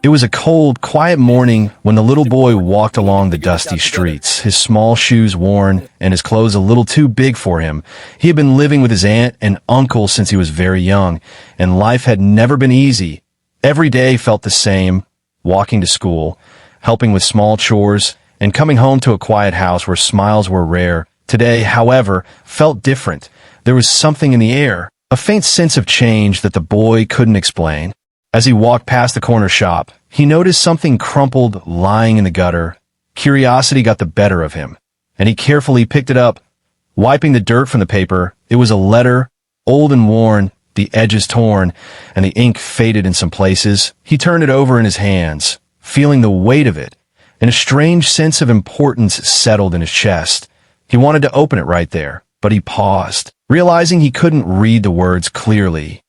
It was a cold, quiet morning when the little boy walked along the dusty streets, his small shoes worn and his clothes a little too big for him. He had been living with his aunt and uncle since he was very young, and life had never been easy. Every day felt the same, walking to school, helping with small chores, and coming home to a quiet house where smiles were rare. Today, however, felt different. There was something in the air, a faint sense of change that the boy couldn't explain. As he walked past the corner shop, he noticed something crumpled lying in the gutter. Curiosity got the better of him, and he carefully picked it up. Wiping the dirt from the paper, it was a letter, old and worn, the edges torn, and the ink faded in some places. He turned it over in his hands, feeling the weight of it, and a strange sense of importance settled in his chest. He wanted to open it right there, but he paused, realizing he couldn't read the words clearly.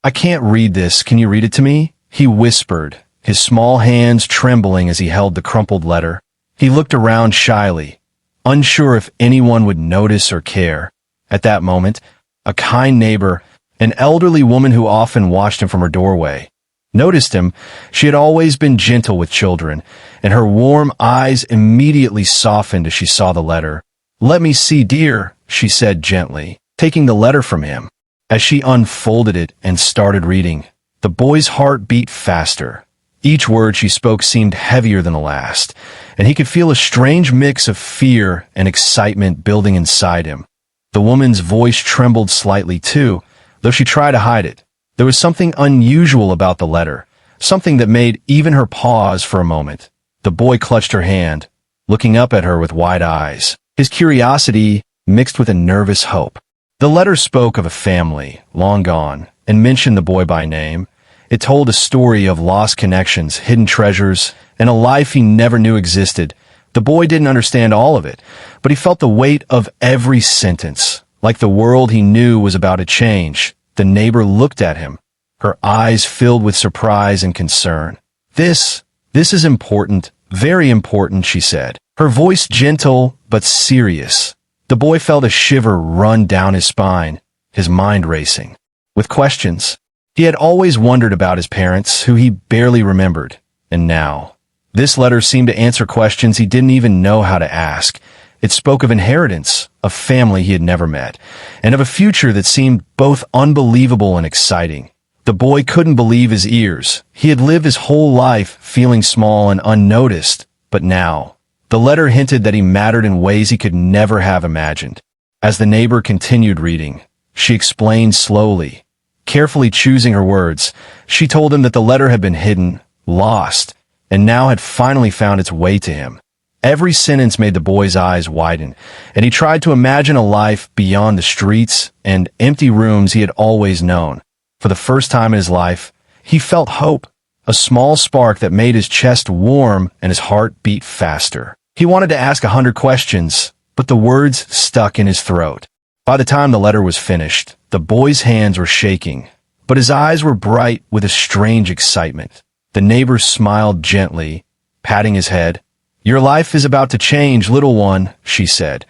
I can't read this. Can you read it to me? He whispered, his small hands trembling as he held the crumpled letter. He looked around shyly, unsure if anyone would notice or care. At that moment, a kind neighbor, an elderly woman who often watched him from her doorway, noticed him. She had always been gentle with children, and her warm eyes immediately softened as she saw the letter. "Let me see, dear," she said gently, taking the letter from him. As she unfolded it and started reading, the boy's heart beat faster. Each word she spoke seemed heavier than the last, and he could feel a strange mix of fear and excitement building inside him. The woman's voice trembled slightly too, though she tried to hide it. There was something unusual about the letter, something that made even her pause for a moment. The boy clutched her hand, looking up at her with wide eyes, his curiosity mixed with a nervous hope. The letter spoke of a family, long gone, and mentioned the boy by name. It told a story of lost connections, hidden treasures, and a life he never knew existed. The boy didn't understand all of it, but he felt the weight of every sentence, like the world he knew was about to change. The neighbor looked at him, her eyes filled with surprise and concern. This is important, very important," she said, her voice gentle but serious. The boy felt a shiver run down his spine, his mind racing with questions. He had always wondered about his parents, who he barely remembered, and now this letter seemed to answer questions he didn't even know how to ask. It spoke of inheritance, of family he had never met, and of a future that seemed both unbelievable and exciting. The boy couldn't believe his ears. He had lived his whole life feeling small and unnoticed, but now the letter hinted that he mattered in ways he could never have imagined. As the neighbor continued reading, she explained slowly, carefully choosing her words. She told him that the letter had been hidden, lost, and now had finally found its way to him. Every sentence made the boy's eyes widen, and he tried to imagine a life beyond the streets and empty rooms he had always known. For the first time in his life, he felt hope, a small spark that made his chest warm and his heart beat faster. He wanted to ask 100 questions, but the words stuck in his throat. By the time the letter was finished, the boy's hands were shaking, but his eyes were bright with a strange excitement. The neighbor smiled gently, patting his head. "Your life is about to change, little one," she said,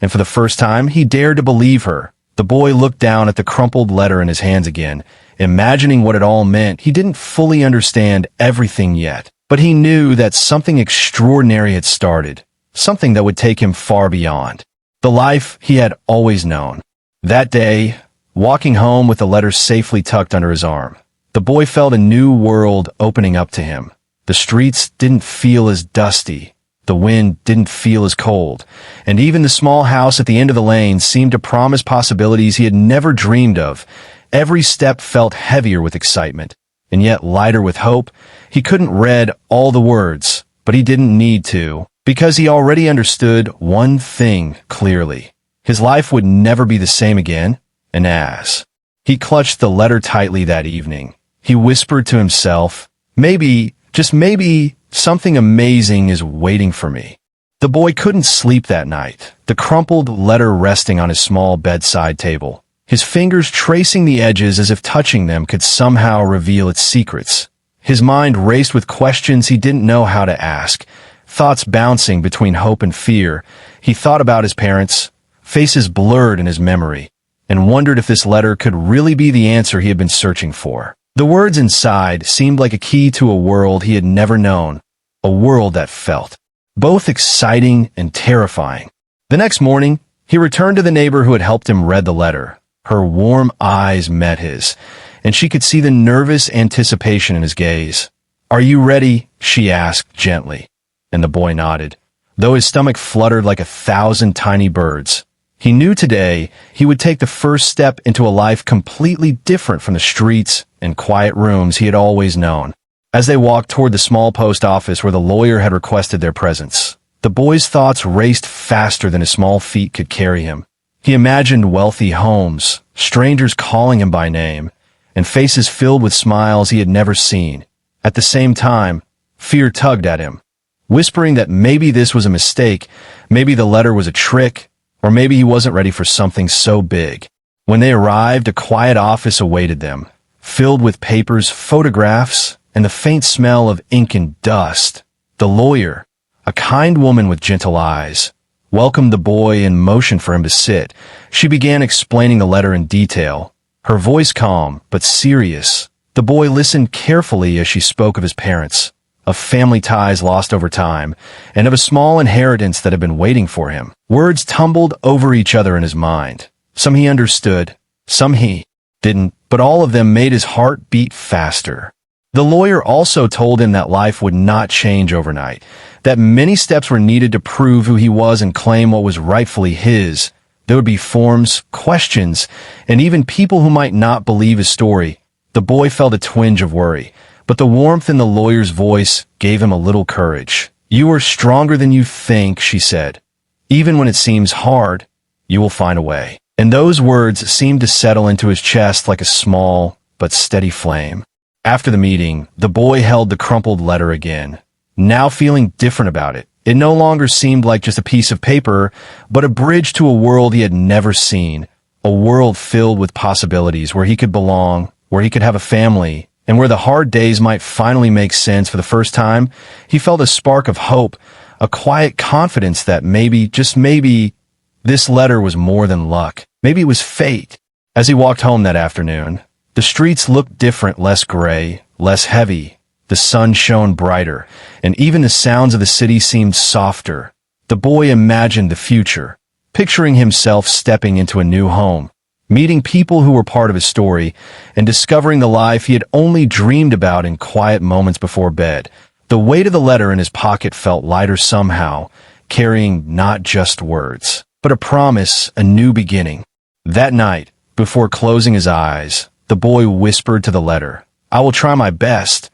and for the first time he dared to believe her. The boy looked down at the crumpled letter in his hands again, imagining what it all meant. He didn't fully understand everything yet, but he knew that something extraordinary had started, something that would take him far beyond the life he had always known. That day, walking home with the letter safely tucked under his arm, the boy felt a new world opening up to him. The streets didn't feel as dusty, the wind didn't feel as cold, and even the small house at the end of the lane seemed to promise possibilities he had never dreamed of. Every step felt heavier with excitement, and yet lighter with hope. He couldn't read all the words, but he didn't need to, because he already understood one thing clearly. His life would never be the same again, and as he clutched the letter tightly that evening, he whispered to himself, "Maybe, just maybe, something amazing is waiting for me." The boy couldn't sleep that night, the crumpled letter resting on his small bedside table, his fingers tracing the edges as if touching them could somehow reveal its secrets. His mind raced with questions he didn't know how to ask, thoughts bouncing between hope and fear. He thought about his parents, faces blurred in his memory, and wondered if this letter could really be the answer he had been searching for. The words inside seemed like a key to a world he had never known, a world that felt both exciting and terrifying. The next morning, he returned to the neighbor who had helped him read the letter. Her warm eyes met his, and she could see the nervous anticipation in his gaze. "Are you ready?" she asked gently, and the boy nodded, though his stomach fluttered like 1,000 tiny birds. He knew today he would take the first step into a life completely different from the streets and quiet rooms he had always known. As they walked toward the small post office where the lawyer had requested their presence, the boy's thoughts raced faster than his small feet could carry him. He imagined wealthy homes, strangers calling him by name, and faces filled with smiles he had never seen. At the same time, fear tugged at him, whispering that maybe this was a mistake, maybe the letter was a trick, or maybe he wasn't ready for something so big. When they arrived, a quiet office awaited them, filled with papers, photographs, and the faint smell of ink and dust. The lawyer, a kind woman with gentle eyes, welcomed the boy and motioned for him to sit. She began explaining the letter in detail, her voice calm but serious. The boy listened carefully as she spoke of his parents, of family ties lost over time, and of a small inheritance that had been waiting for him. Words tumbled over each other in his mind. Some he understood, some he didn't, but all of them made his heart beat faster. The lawyer also told him that life would not change overnight, that many steps were needed to prove who he was and claim what was rightfully his. There would be forms, questions, and even people who might not believe his story. The boy felt a twinge of worry, but the warmth in the lawyer's voice gave him a little courage. "You are stronger than you think," she said. "Even when it seems hard, you will find a way." And those words seemed to settle into his chest like a small but steady flame. After the meeting, the boy held the crumpled letter again, now feeling different about it. It no longer seemed like just a piece of paper, but a bridge to a world he had never seen, a world filled with possibilities where he could belong, where he could have a family, and where the hard days might finally make sense. For the first time, he felt a spark of hope, a quiet confidence that maybe, just maybe, this letter was more than luck. Maybe it was fate. As he walked home that afternoon, the streets looked different, less gray, less heavy. The sun shone brighter, and even the sounds of the city seemed softer. The boy imagined the future, picturing himself stepping into a new home, meeting people who were part of his story, and discovering the life he had only dreamed about in quiet moments before bed. The weight of the letter in his pocket felt lighter somehow, carrying not just words, but a promise, a new beginning. That night, before closing his eyes, the boy whispered to the letter, "I will try my best.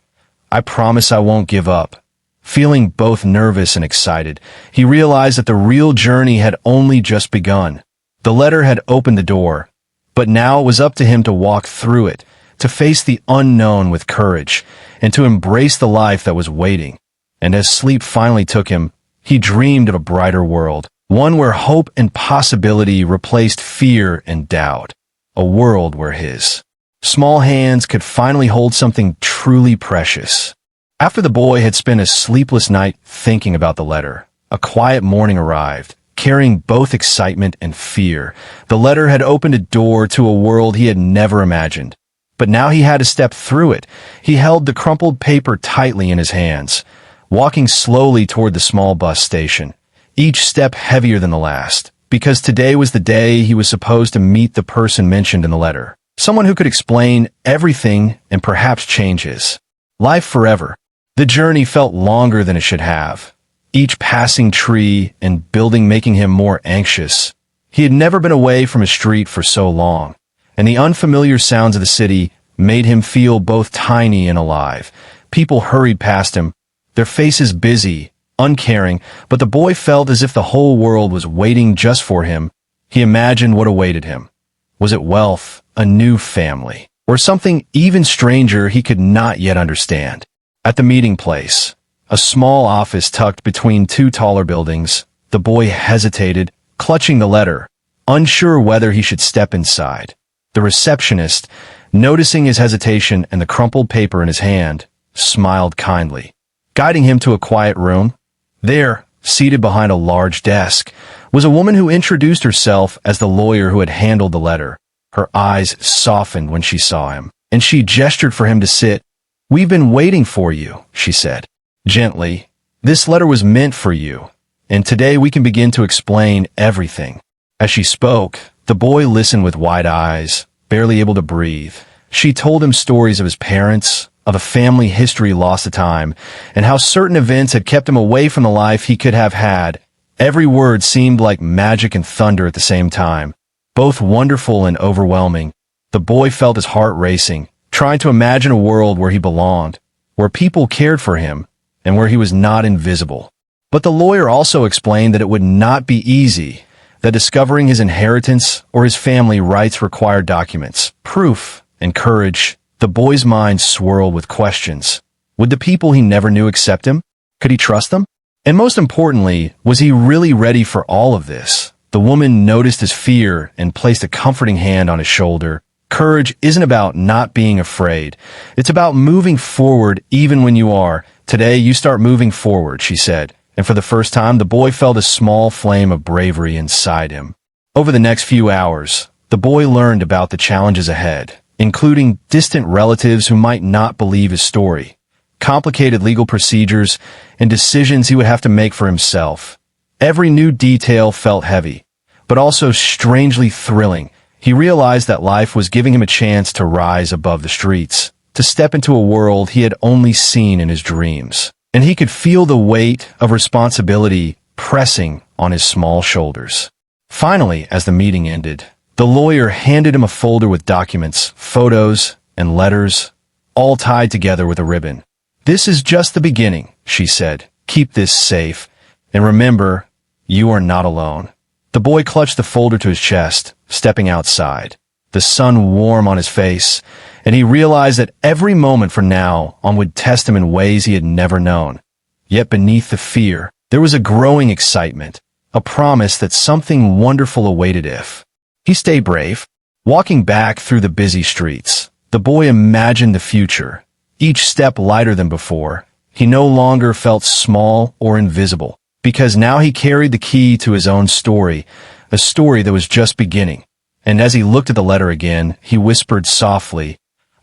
I promise I won't give up." Feeling both nervous and excited, he realized that the real journey had only just begun. The letter had opened the door, but now it was up to him to walk through it, to face the unknown with courage, and to embrace the life that was waiting. And as sleep finally took him, he dreamed of a brighter world, one where hope and possibility replaced fear and doubt, a world where his small hands could finally hold something truly precious. After the boy had spent a sleepless night thinking about the letter, a quiet morning arrived, carrying both excitement and fear. The letter had opened a door to a world he had never imagined. But now he had to step through it. He held the crumpled paper tightly in his hands, walking slowly toward the small bus station, each step heavier than the last, because today was the day he was supposed to meet the person mentioned in the letter. Someone who could explain everything and perhaps change his life forever. The journey felt longer than it should have, each passing tree and building making him more anxious. He had never been away from a street for so long, and the unfamiliar sounds of the city made him feel both tiny and alive. People hurried past him, their faces busy, uncaring, but the boy felt as if the whole world was waiting just for him. He imagined what awaited him. Was it wealth, a new family, or something even stranger he could not yet understand? At the meeting place, a small office tucked between two taller buildings, the boy hesitated, clutching the letter, unsure whether he should step inside. The receptionist, noticing his hesitation and the crumpled paper in his hand, smiled kindly, guiding him to a quiet room. There, seated behind a large desk, was a woman who introduced herself as the lawyer who had handled the letter. Her eyes softened when she saw him. and she gestured for him to sit. "We've been waiting for you," she said, gently. "This letter was meant for you, and today we can begin to explain everything." As she spoke, the boy listened with wide eyes, barely able to breathe. She told him stories of his parents, of a family history lost to time, and how certain events had kept him away from the life he could have had. Every word seemed like magic and thunder at the same time, both wonderful and overwhelming. The boy felt his heart racing, trying to imagine a world where he belonged, where people cared for him, and where he was not invisible. But the lawyer also explained that it would not be easy, that discovering his inheritance or his family rights required documents, proof, and courage. The boy's mind swirled with questions. Would the people he never knew accept him? Could he trust them? And most importantly, was he really ready for all of this? The woman noticed his fear and placed a comforting hand on his shoulder. Courage isn't about not being afraid. It's about moving forward even when you are. "Today you start moving forward," she said. And for the first time, the boy felt a small flame of bravery inside him. Over the next few hours, the boy learned about the challenges ahead, including distant relatives who might not believe his story, complicated legal procedures, and decisions he would have to make for himself. Every new detail felt heavy, but also strangely thrilling. He realized that life was giving him a chance to rise above the streets, to step into a world he had only seen in his dreams. And he could feel the weight of responsibility pressing on his small shoulders. Finally, as the meeting ended, the lawyer handed him a folder with documents, photos, and letters, all tied together with a ribbon. "This is just the beginning," she said. "Keep this safe, and remember, you are not alone." The boy clutched the folder to his chest, stepping outside, the sun warm on his face, and he realized that every moment from now on would test him in ways he had never known. Yet beneath the fear, there was a growing excitement, a promise that something wonderful awaited if he stayed brave. Walking back through the busy streets, the boy imagined the future, each step lighter than before. He no longer felt small or invisible, because now he carried the key to his own story, a story that was just beginning. And as he looked at the letter again, he whispered softly,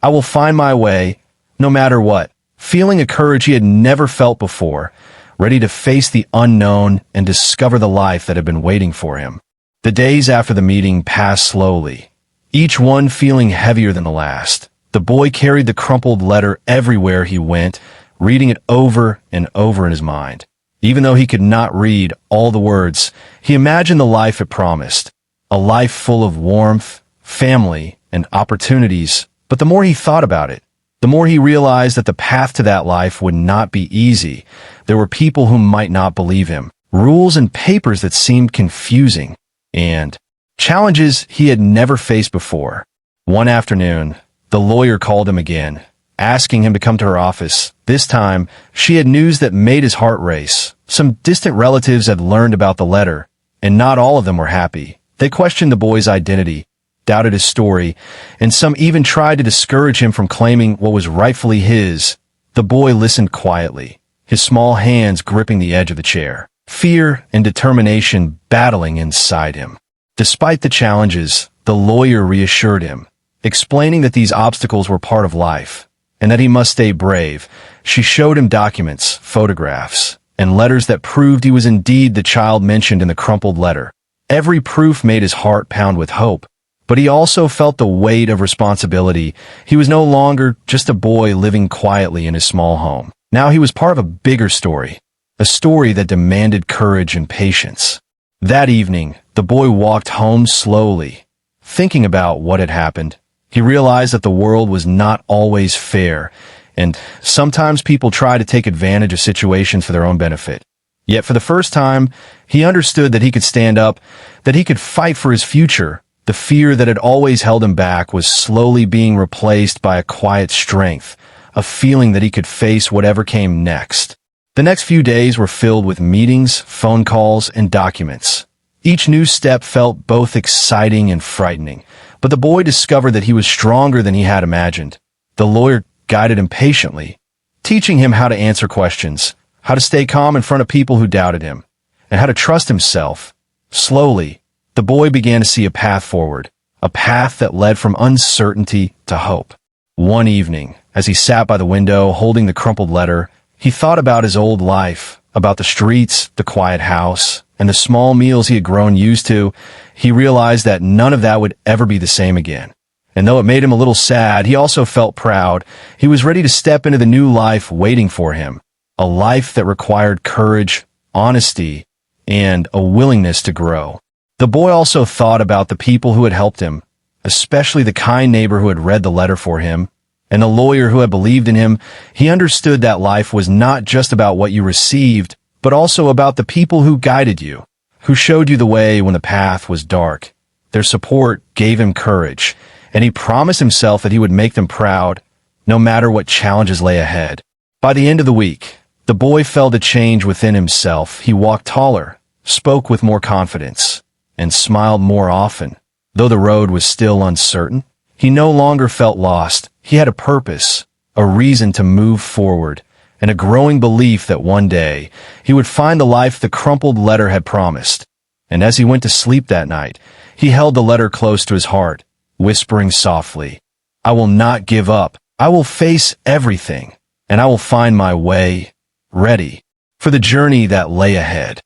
"I will find my way, no matter what," feeling a courage he had never felt before, ready to face the unknown and discover the life that had been waiting for him. The days after the meeting passed slowly, each one feeling heavier than the last. The boy carried the crumpled letter everywhere he went, reading it over and over in his mind. Even though he could not read all the words, he imagined the life it promised, a life full of warmth, family, and opportunities. But the more he thought about it, the more he realized that the path to that life would not be easy. There were people who might not believe him, rules and papers that seemed confusing, and challenges he had never faced before. One afternoon, the lawyer called him again, asking him to come to her office. This time, she had news that made his heart race. Some distant relatives had learned about the letter, and not all of them were happy. They questioned the boy's identity, doubted his story, and some even tried to discourage him from claiming what was rightfully his. The boy listened quietly, his small hands gripping the edge of the chair, fear and determination battling inside him. Despite the challenges, the lawyer reassured him, explaining that these obstacles were part of life, and that he must stay brave. She showed him documents, photographs, and letters that proved he was indeed the child mentioned in the crumpled letter. Every proof made his heart pound with hope, but he also felt the weight of responsibility. He was no longer just a boy living quietly in his small home. Now he was part of a bigger story, a story that demanded courage and patience. That evening, the boy walked home slowly, thinking about what had happened. He realized that the world was not always fair, and sometimes people try to take advantage of situations for their own benefit. Yet for the first time, he understood that he could stand up, that he could fight for his future. The fear that had always held him back was slowly being replaced by a quiet strength, a feeling that he could face whatever came next. The next few days were filled with meetings, phone calls, and documents. Each new step felt both exciting and frightening, but the boy discovered that he was stronger than he had imagined. The lawyer guided him patiently, teaching him how to answer questions, how to stay calm in front of people who doubted him, and how to trust himself. Slowly, the boy began to see a path forward, a path that led from uncertainty to hope. One evening, as he sat by the window holding the crumpled letter, he thought about his old life, about the streets, the quiet house, and the small meals he had grown used to. He realized that none of that would ever be the same again. And though it made him a little sad, he also felt proud. He was ready to step into the new life waiting for him, a life that required courage, honesty, and a willingness to grow. The boy also thought about the people who had helped him, especially the kind neighbor who had read the letter for him, and the lawyer who had believed in him. He understood that life was not just about what you received, but also about the people who guided you, who showed you the way when the path was dark. Their support gave him courage, and he promised himself that he would make them proud, no matter what challenges lay ahead. By the end of the week, the boy felt a change within himself. He walked taller, spoke with more confidence, and smiled more often. Though the road was still uncertain, he no longer felt lost. He had a purpose, a reason to move forward, and a growing belief that one day he would find the life the crumpled letter had promised. And as he went to sleep that night, he held the letter close to his heart, whispering softly, "I will not give up. I will face everything, and I will find my way, ready for the journey that lay ahead."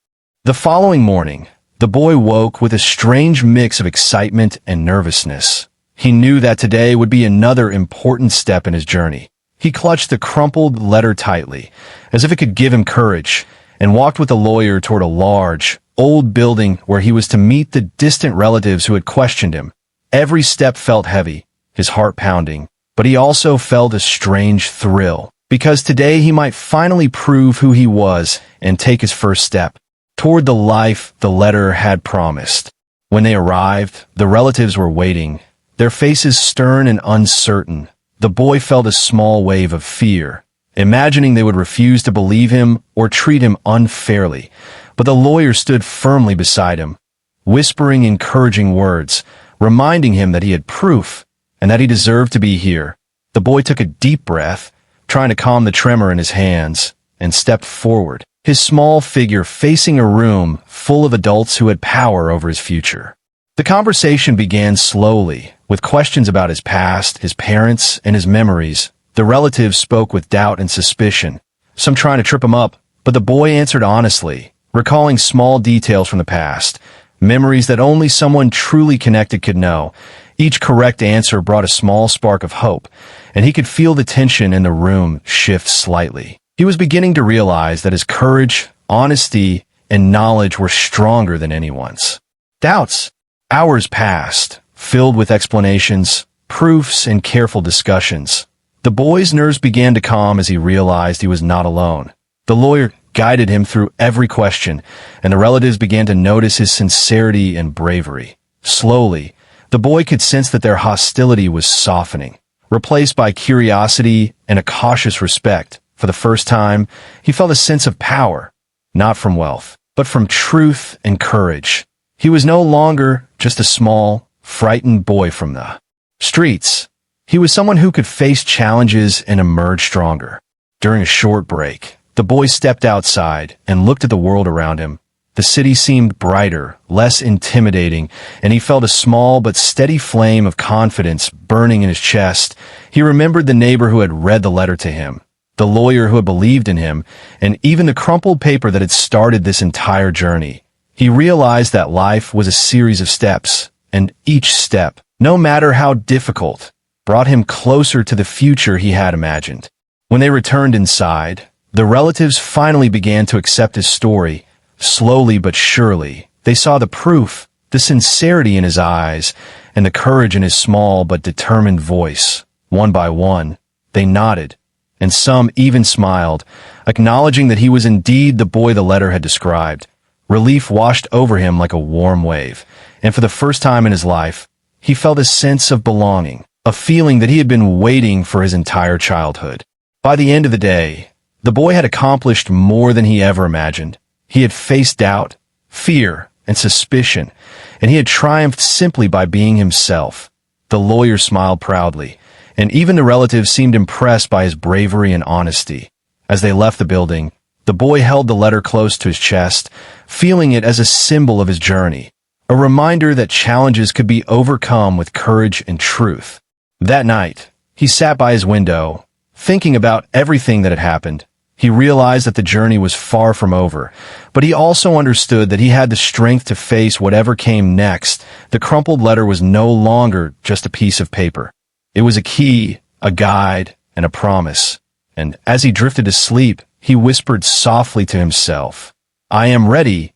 The following morning, the boy woke with a strange mix of excitement and nervousness. He knew that today would be another important step in his journey. He clutched the crumpled letter tightly, as if it could give him courage, and walked with the lawyer toward a large, old building where he was to meet the distant relatives who had questioned him. Every step felt heavy, his heart pounding, but he also felt a strange thrill, because today he might finally prove who he was and take his first step toward the life the letter had promised. When they arrived, the relatives were waiting, their faces stern and uncertain. The boy felt a small wave of fear, imagining they would refuse to believe him or treat him unfairly. But the lawyer stood firmly beside him, whispering encouraging words, reminding him that he had proof and that he deserved to be here. The boy took a deep breath, trying to calm the tremor in his hands, and stepped forward, his small figure facing a room full of adults who had power over his future. The conversation began slowly, with questions about his past, his parents, and his memories. The relatives spoke with doubt and suspicion, some trying to trip him up, but the boy answered honestly, recalling small details from the past, memories that only someone truly connected could know. Each correct answer brought a small spark of hope, and he could feel the tension in the room shift slightly. He was beginning to realize that his courage, honesty, and knowledge were stronger than anyone's doubts. Hours passed, filled with explanations, proofs, and careful discussions. The boy's nerves began to calm as he realized he was not alone. The lawyer guided him through every question, and the relatives began to notice his sincerity and bravery. Slowly, the boy could sense that their hostility was softening, replaced by curiosity and a cautious respect. For the first time, he felt a sense of power, not from wealth, but from truth and courage. He was no longer just a small, frightened boy from the streets. He was someone who could face challenges and emerge stronger. During a short break, the boy stepped outside and looked at the world around him. The city seemed brighter, less intimidating, and he felt a small but steady flame of confidence burning in his chest. He remembered the neighbor who had read the letter to him, the lawyer who had believed in him, and even the crumpled paper that had started this entire journey. He realized that life was a series of steps, and each step, no matter how difficult, brought him closer to the future he had imagined. When they returned inside, the relatives finally began to accept his story. Slowly but surely, they saw the proof, the sincerity in his eyes, and the courage in his small but determined voice. One by one, they nodded, and some even smiled, acknowledging that he was indeed the boy the letter had described. Relief washed over him like a warm wave, and for the first time in his life, he felt a sense of belonging, a feeling that he had been waiting for his entire childhood. By the end of the day, the boy had accomplished more than he ever imagined. He had faced doubt, fear, and suspicion, and he had triumphed simply by being himself. The lawyer smiled proudly, and even the relatives seemed impressed by his bravery and honesty. As they left the building, the boy held the letter close to his chest, feeling it as a symbol of his journey, a reminder that challenges could be overcome with courage and truth. That night, He sat by his window, thinking about everything that had happened. He realized that the journey was far from over, but he also understood that he had the strength to face whatever came next. The crumpled letter was no longer just a piece of paper. It was a key, a guide, and a promise. And as he drifted to sleep, he whispered softly to himself, "I am ready,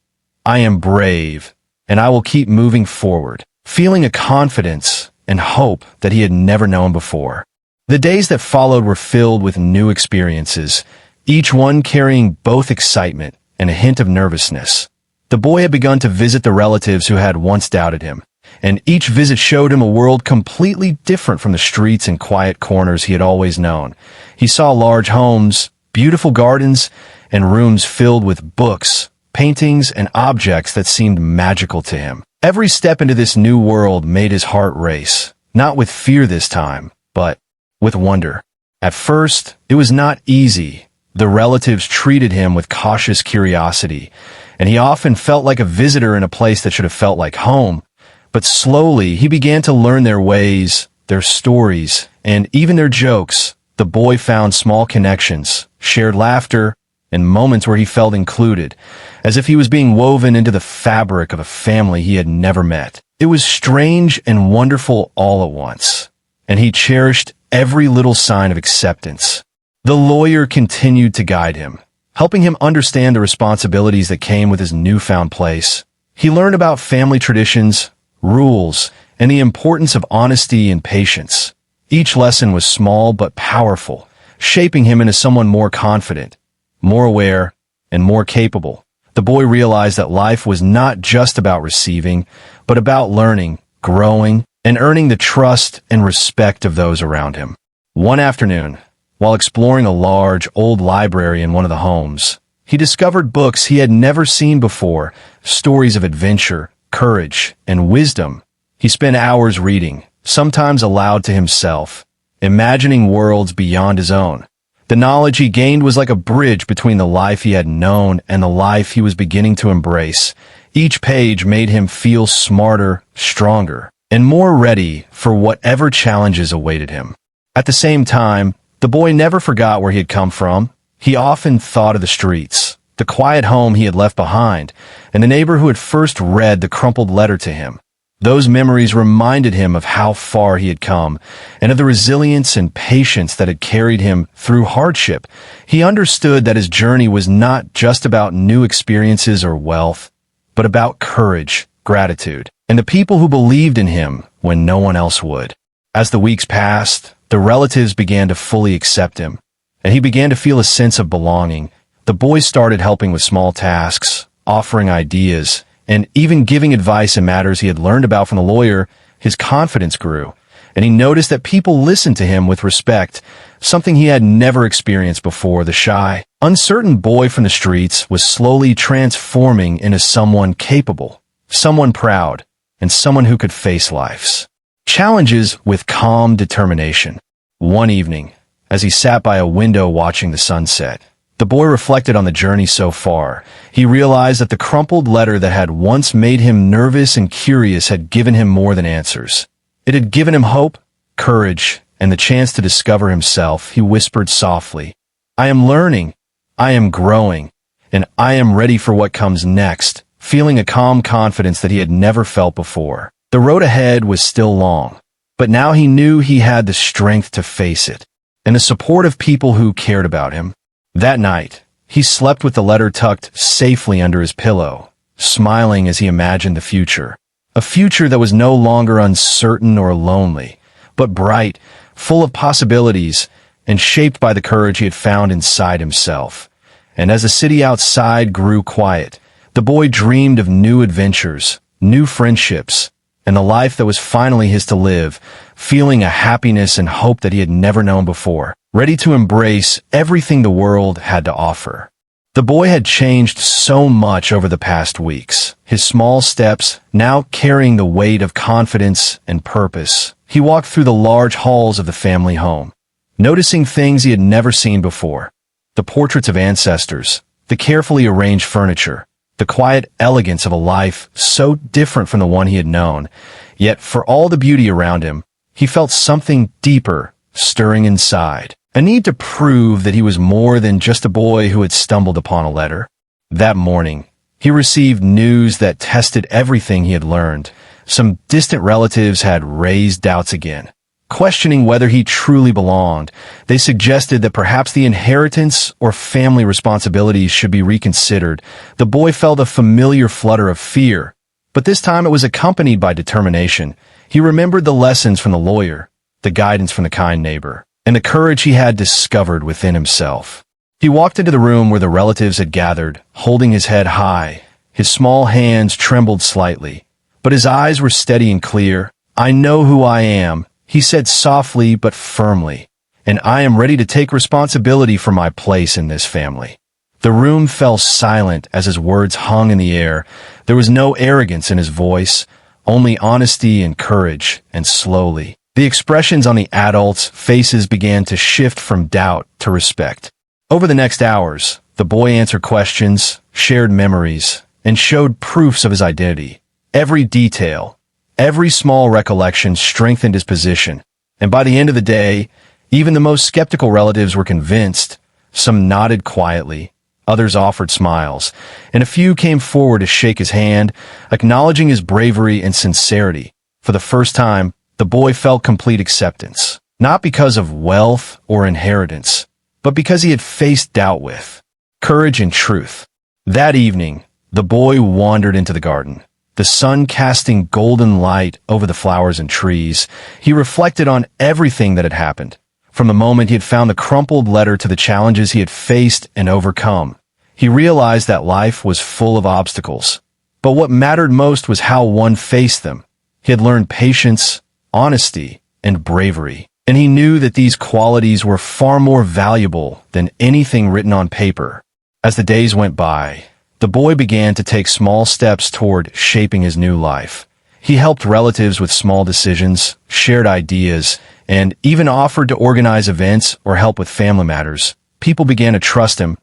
I am brave, and I will keep moving forward," feeling a confidence and hope that he had never known before. The days that followed were filled with new experiences, each one carrying both excitement and a hint of nervousness. The boy had begun to visit the relatives who had once doubted him, and each visit showed him a world completely different from the streets and quiet corners he had always known. He saw large homes, beautiful gardens, and rooms filled with books, paintings, and objects that seemed magical to him. Every step into this new world made his heart race, not with fear this time, but with wonder. At first, it was not easy. The relatives treated him with cautious curiosity, and he often felt like a visitor in a place that should have felt like home. But slowly, he began to learn their ways, their stories, and even their jokes. The boy found small connections, shared laughter, and moments where he felt included, as if he was being woven into the fabric of a family he had never met. It was strange and wonderful all at once, and he cherished every little sign of acceptance. The lawyer continued to guide him, helping him understand the responsibilities that came with his newfound place. He learned about family traditions, rules, and the importance of honesty and patience. Each lesson was small but powerful, shaping him into someone more confident, more aware, and more capable. The boy realized that life was not just about receiving, but about learning, growing, and earning the trust and respect of those around him. One afternoon, while exploring a large, old library in one of the homes, he discovered books he had never seen before, stories of adventure, courage, and wisdom. He spent hours reading, sometimes aloud to himself, imagining worlds beyond his own. The knowledge he gained was like a bridge between the life he had known and the life he was beginning to embrace. Each page made him feel smarter, stronger, and more ready for whatever challenges awaited him. At the same time, the boy never forgot where he had come from. He often thought of the streets, the quiet home he had left behind, and the neighbor who had first read the crumpled letter to him. Those memories reminded him of how far he had come, and of the resilience and patience that had carried him through hardship. He understood that his journey was not just about new experiences or wealth, but about courage, gratitude, and the people who believed in him when no one else would. As the weeks passed, the relatives began to fully accept him, and he began to feel a sense of belonging. The boy started helping with small tasks, offering ideas, and even giving advice in matters he had learned about from the lawyer. His confidence grew, and he noticed that people listened to him with respect, something he had never experienced before. The shy, uncertain boy from the streets was slowly transforming into someone capable, someone proud, and someone who could face life's challenges with calm determination. One evening, as he sat by a window watching the sunset, the boy reflected on the journey so far. He realized that the crumpled letter that had once made him nervous and curious had given him more than answers. It had given him hope, courage, and the chance to discover himself. He whispered softly, "I am learning, I am growing, and I am ready for what comes next," feeling a calm confidence that he had never felt before. The road ahead was still long, but now he knew he had the strength to face it, and the support of people who cared about him. That night, he slept with the letter tucked safely under his pillow, smiling as he imagined the future. A future that was no longer uncertain or lonely, but bright, full of possibilities, and shaped by the courage he had found inside himself. And as the city outside grew quiet, the boy dreamed of new adventures, new friendships, and the life that was finally his to live, feeling a happiness and hope that he had never known before, ready to embrace everything the world had to offer. The boy had changed so much over the past weeks, his small steps now carrying the weight of confidence and purpose. He walked through the large halls of the family home, noticing things he had never seen before: the portraits of ancestors, the carefully arranged furniture, the quiet elegance of a life so different from the one he had known. Yet for all the beauty around him, he felt something deeper, stirring inside. A need to prove that he was more than just a boy who had stumbled upon a letter. That morning, he received news that tested everything he had learned. Some distant relatives had raised doubts again. Questioning whether he truly belonged, they suggested that perhaps the inheritance or family responsibilities should be reconsidered. The boy felt a familiar flutter of fear, but this time it was accompanied by determination. He remembered the lessons from the lawyer, the guidance from the kind neighbor, and the courage he had discovered within himself. He walked into the room where the relatives had gathered, holding his head high. His small hands trembled slightly, but his eyes were steady and clear. "I know who I am," he said softly but firmly, "and I am ready to take responsibility for my place in this family." The room fell silent as his words hung in the air. There was no arrogance in his voice, only honesty and courage, and slowly, the expressions on the adults' faces began to shift from doubt to respect. Over the next hours, the boy answered questions, shared memories, and showed proofs of his identity. Every detail, every small recollection strengthened his position, and by the end of the day, even the most skeptical relatives were convinced. Some nodded quietly, others offered smiles, and a few came forward to shake his hand, acknowledging his bravery and sincerity. For the first time, the boy felt complete acceptance, not because of wealth or inheritance, but because he had faced doubt with courage and truth. That evening, the boy wandered into the garden, the sun casting golden light over the flowers and trees. He reflected on everything that had happened, from the moment he had found the crumpled letter to the challenges he had faced and overcome. He realized that life was full of obstacles, but what mattered most was how one faced them. He had learned patience, honesty, and bravery, and he knew that these qualities were far more valuable than anything written on paper. As the days went by, the boy began to take small steps toward shaping his new life. He helped relatives with small decisions, shared ideas, and even offered to organize events or help with family matters. People began to trust him,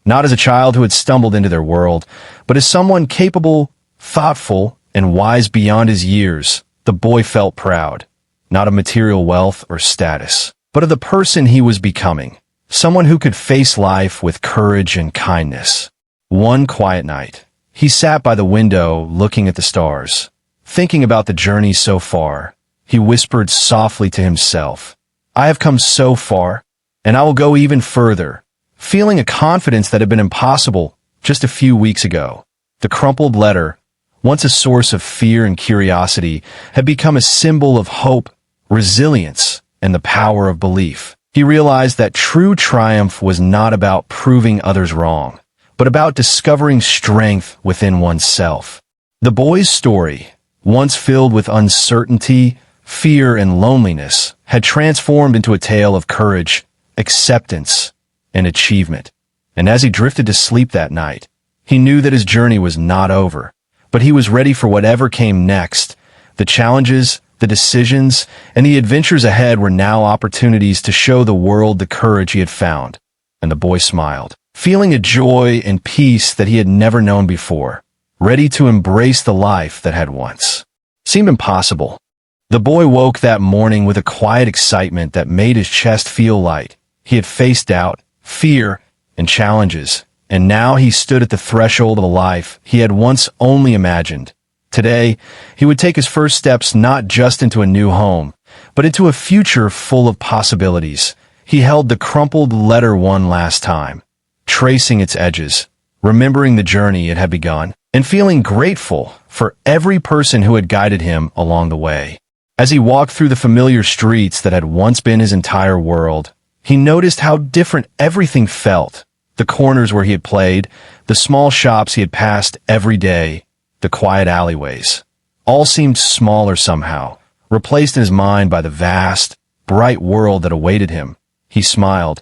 not as a child who had stumbled into their world, but as someone capable, thoughtful, and wise beyond his years. The boy felt proud, not of material wealth or status, but of the person he was becoming, someone who could face life with courage and kindness. One quiet night, he sat by the window looking at the stars, thinking about the journey so far. He whispered softly to himself, "I have come so far, and I will go even further," feeling a confidence that had been impossible just a few weeks ago. The crumpled letter, once a source of fear and curiosity, had become a symbol of hope, resilience, and the power of belief. He realized that true triumph was not about proving others wrong, but about discovering strength within oneself. The boy's story, once filled with uncertainty, fear, and loneliness, had transformed into a tale of courage, acceptance, and achievement. And as he drifted to sleep that night, he knew that his journey was not over, but he was ready for whatever came next. The challenges, the decisions, and the adventures ahead were now opportunities to show the world the courage he had found. And the boy smiled, feeling a joy and peace that he had never known before, ready to embrace the life that had once seemed impossible. The boy woke that morning with a quiet excitement that made his chest feel light. He had faced doubt, fear, and challenges, and now he stood at the threshold of a life he had once only imagined. Today, he would take his first steps not just into a new home, but into a future full of possibilities. He held the crumpled letter one last time, tracing its edges, remembering the journey it had begun, and feeling grateful for every person who had guided him along the way. As he walked through the familiar streets that had once been his entire world, he noticed how different everything felt. The corners where he had played, the small shops he had passed every day, the quiet alleyways, all seemed smaller somehow, replaced in his mind by the vast, bright world that awaited him. He smiled,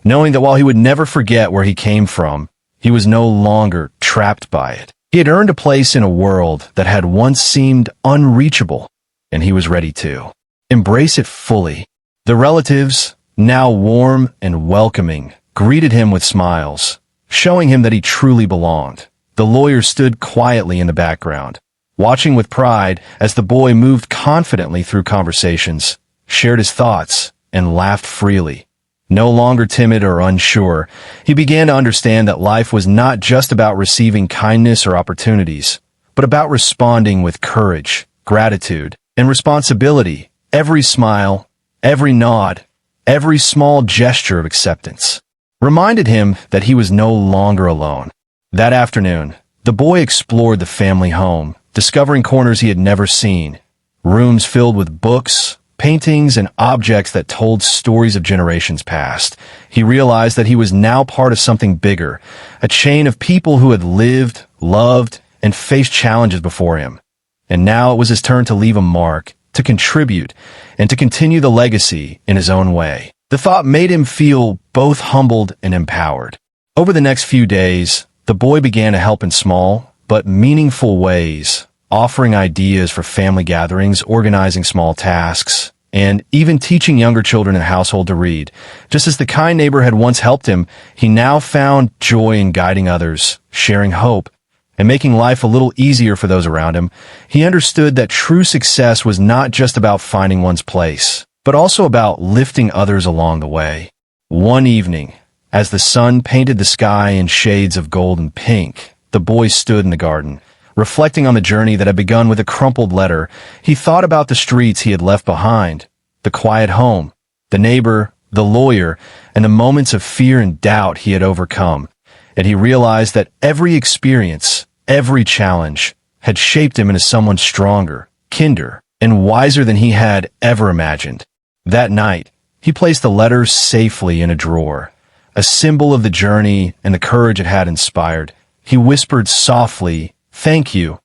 knowing that while he would never forget where he came from, he was no longer trapped by it. He had earned a place in a world that had once seemed unreachable, and he was ready to embrace it fully. The relatives, now warm and welcoming, greeted him with smiles, showing him that he truly belonged. The lawyer stood quietly in the background, watching with pride as the boy moved confidently through conversations, shared his thoughts, and laughed freely. No longer timid or unsure, he began to understand that life was not just about receiving kindness or opportunities, but about responding with courage, gratitude, and responsibility. Every smile, every nod, every small gesture of acceptance reminded him that he was no longer alone. That afternoon, the boy explored the family home, discovering corners he had never seen, rooms filled with books, paintings, and objects that told stories of generations past. He realized that he was now part of something bigger, a chain of people who had lived, loved, and faced challenges before him. And now it was his turn to leave a mark, to contribute, and to continue the legacy in his own way. The thought made him feel both humbled and empowered. Over the next few days, the boy began to help in small but meaningful ways, offering ideas for family gatherings, organizing small tasks, and even teaching younger children in the household to read. Just as the kind neighbor had once helped him, he now found joy in guiding others, sharing hope, and making life a little easier for those around him. He understood that true success was not just about finding one's place, but also about lifting others along the way. One evening, as the sun painted the sky in shades of gold and pink, the boy stood in the garden, reflecting on the journey that had begun with a crumpled letter. He thought about the streets he had left behind, the quiet home, the neighbor, the lawyer, and the moments of fear and doubt he had overcome. And he realized that every experience, every challenge, had shaped him into someone stronger, kinder, and wiser than he had ever imagined. That night, he placed the letter safely in a drawer, a symbol of the journey and the courage it had inspired. He whispered softly, "Thank you,"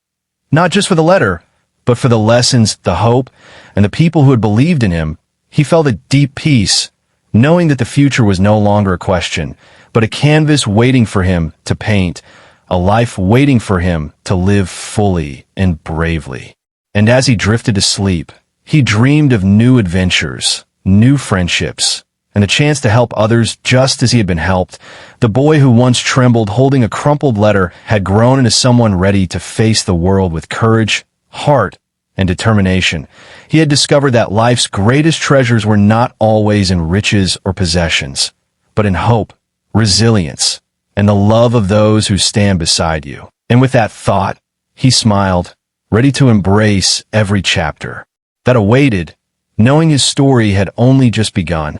not just for the letter, but for the lessons, the hope, and the people who had believed in him. He felt a deep peace, knowing that the future was no longer a question, but a canvas waiting for him to paint, a life waiting for him to live fully and bravely. And as he drifted to sleep, he dreamed of new adventures, new friendships, and the chance to help others just as he had been helped. The boy who once trembled holding a crumpled letter had grown into someone ready to face the world with courage, heart, and determination. He had discovered that life's greatest treasures were not always in riches or possessions, but in hope, resilience, and the love of those who stand beside you. And with that thought, he smiled, ready to embrace every chapter that awaited, knowing his story had only just begun.